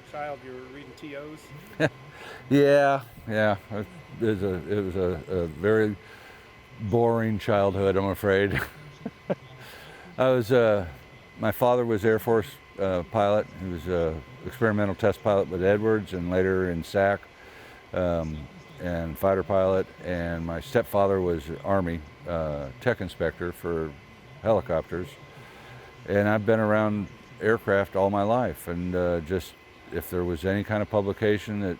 a child, you were reading TOs? Yeah. It was a very boring childhood, I'm afraid. I was my father was Air Force pilot. He was a experimental test pilot with Edwards, and later in SAC, and fighter pilot. And my stepfather was Army tech inspector for helicopters. And I've been around aircraft all my life, and just if there was any kind of publication that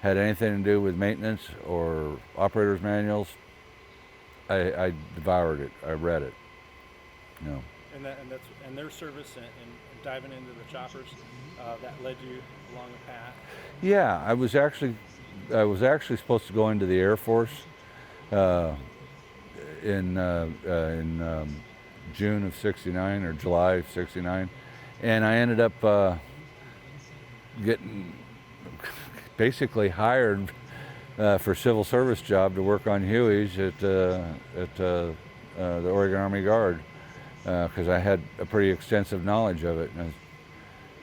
had anything to do with maintenance or operators manuals, I devoured it. I read it. You know. And their service and diving into the choppers that led you along a path. Yeah, I was actually supposed to go into the Air Force in June of '69 or July of '69, and I ended up getting basically hired for a civil service job to work on Hueys at the Oregon Army Guard because I had a pretty extensive knowledge of it. And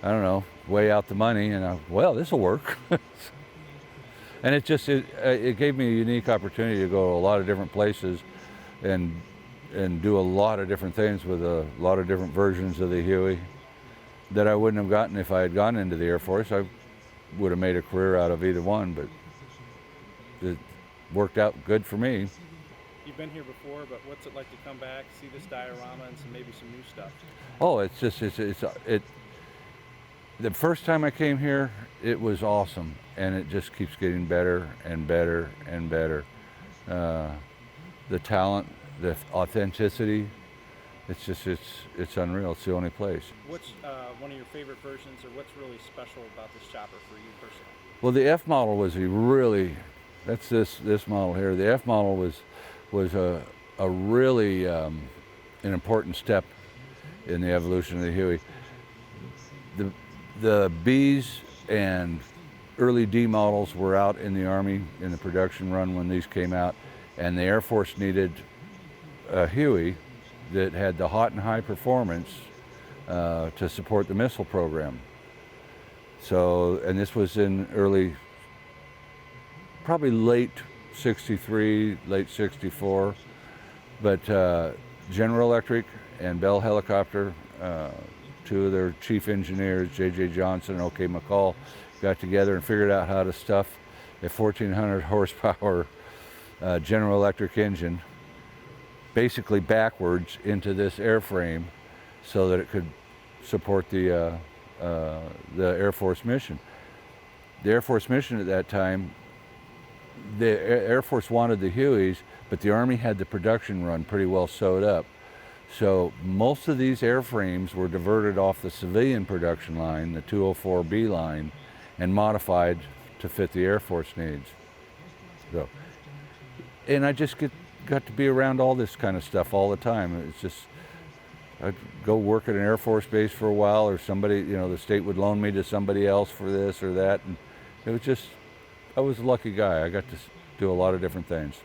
I don't know, weigh out the money, and well, this will work. And it gave me a unique opportunity to go to a lot of different places and do a lot of different things with a lot of different versions of the Huey that I wouldn't have gotten if I had gone into the Air Force. I would have made a career out of either one, but it worked out good for me. You've been here before, but what's it like to come back, see this diorama, and maybe some new stuff? Oh, the first time I came here, it was awesome, and it just keeps getting better and better and better. The talent, the authenticity, it's unreal. It's the only place. What's one of your favorite versions, or what's really special about this chopper for you personally? Well, the F model was that's this model here. The F model was a really an important step in the evolution of the Huey. The Bs and early D models were out in the Army in the production run when these came out, and the Air Force needed a Huey that had the hot and high performance to support the missile program. So, and this was in probably late '63, late '64, but General Electric and Bell Helicopter, two of their chief engineers, J.J. Johnson and O.K. McCall, got together and figured out how to stuff a 1,400 horsepower General Electric engine basically backwards into this airframe so that it could support the Air Force mission. The Air Force mission at that time, the Air Force wanted the Hueys, but the Army had the production run pretty well sewed up. So most of these airframes were diverted off the civilian production line, the 204B line, and modified to fit the Air Force needs. So, and I just got to be around all this kind of stuff all the time. It's just, I'd go work at an Air Force base for a while, or somebody, the state would loan me to somebody else for this or that. And it was just, I was a lucky guy. I got to do a lot of different things.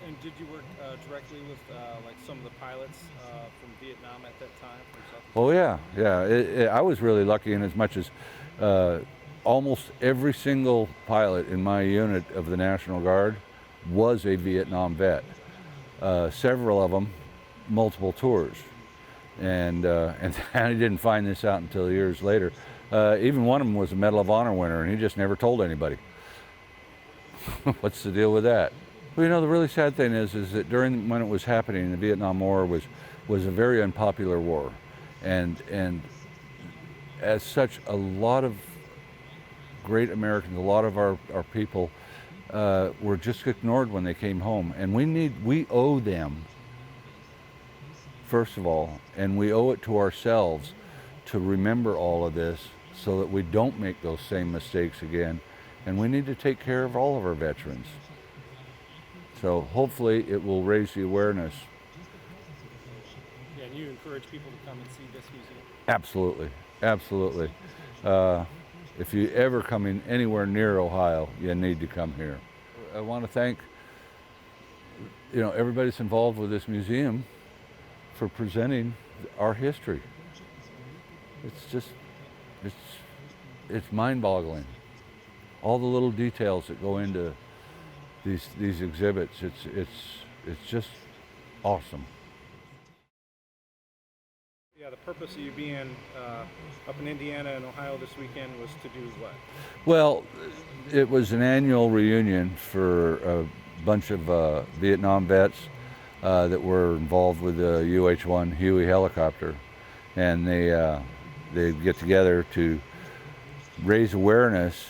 And did you work directly with like some of the pilots from Vietnam at that time? Oh yeah. I was really lucky in as much as almost every single pilot in my unit of the National Guard was a Vietnam vet. Several of them, multiple tours. And I didn't find this out until years later. Even one of them was a Medal of Honor winner, and he just never told anybody. What's the deal with that? Well, the really sad thing is that when it was happening, the Vietnam War was a very unpopular war, and as such, a lot of great Americans, a lot of our people were just ignored when they came home, and we owe them, first of all, and we owe it to ourselves to remember all of this so that we don't make those same mistakes again, and we need to take care of all of our veterans. So hopefully it will raise the awareness. Yeah, and you encourage people to come and see this museum? Absolutely, absolutely. If you ever come in anywhere near Ohio, you need to come here. I want to thank everybody that's involved with this museum for presenting our history. It's it's mind-boggling. All the little details that go into these exhibits, it's just awesome. Yeah, the purpose of you being up in Indiana and Ohio this weekend was to do what? Well, it was an annual reunion for a bunch of Vietnam vets that were involved with the UH-1F Huey helicopter, and they get together to raise awareness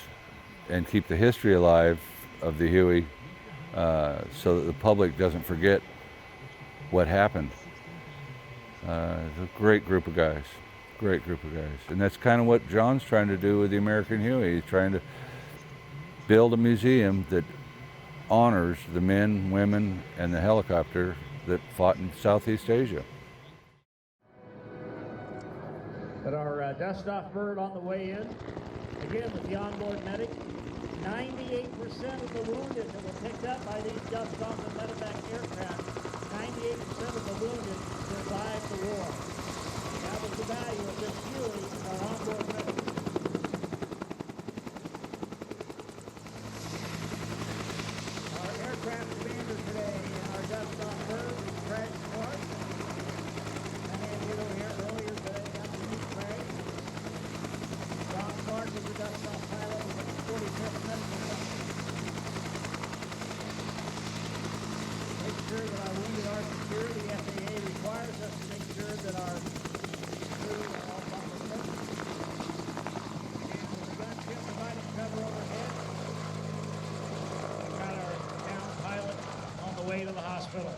and keep the history alive of the Huey, so that the public doesn't forget what happened. It's a great group of guys, and that's kind of what John's trying to do with the American Huey. He's trying to build a museum that honors the men, women, and the helicopter that fought in Southeast Asia. But our dust-off bird on the way in, again with the onboard medic, 98% of the wounded that were picked up by these dust-off and medevac aircraft, 98% of the wounded survived the war. That was the value of this Huey, our onboard medic. Our aircraft commander today in our dust-off bird is Craig Clark. I had you here earlier today, got to meet Craig. John Clark is the dust-off pilot with the 45th Medical Company. Make sure that our wounded are secure. The FAA requires us to make sure that our crew are all proper equipped. And with the gunship providing cover overhead, we've got our down pilot on the way to the hospital.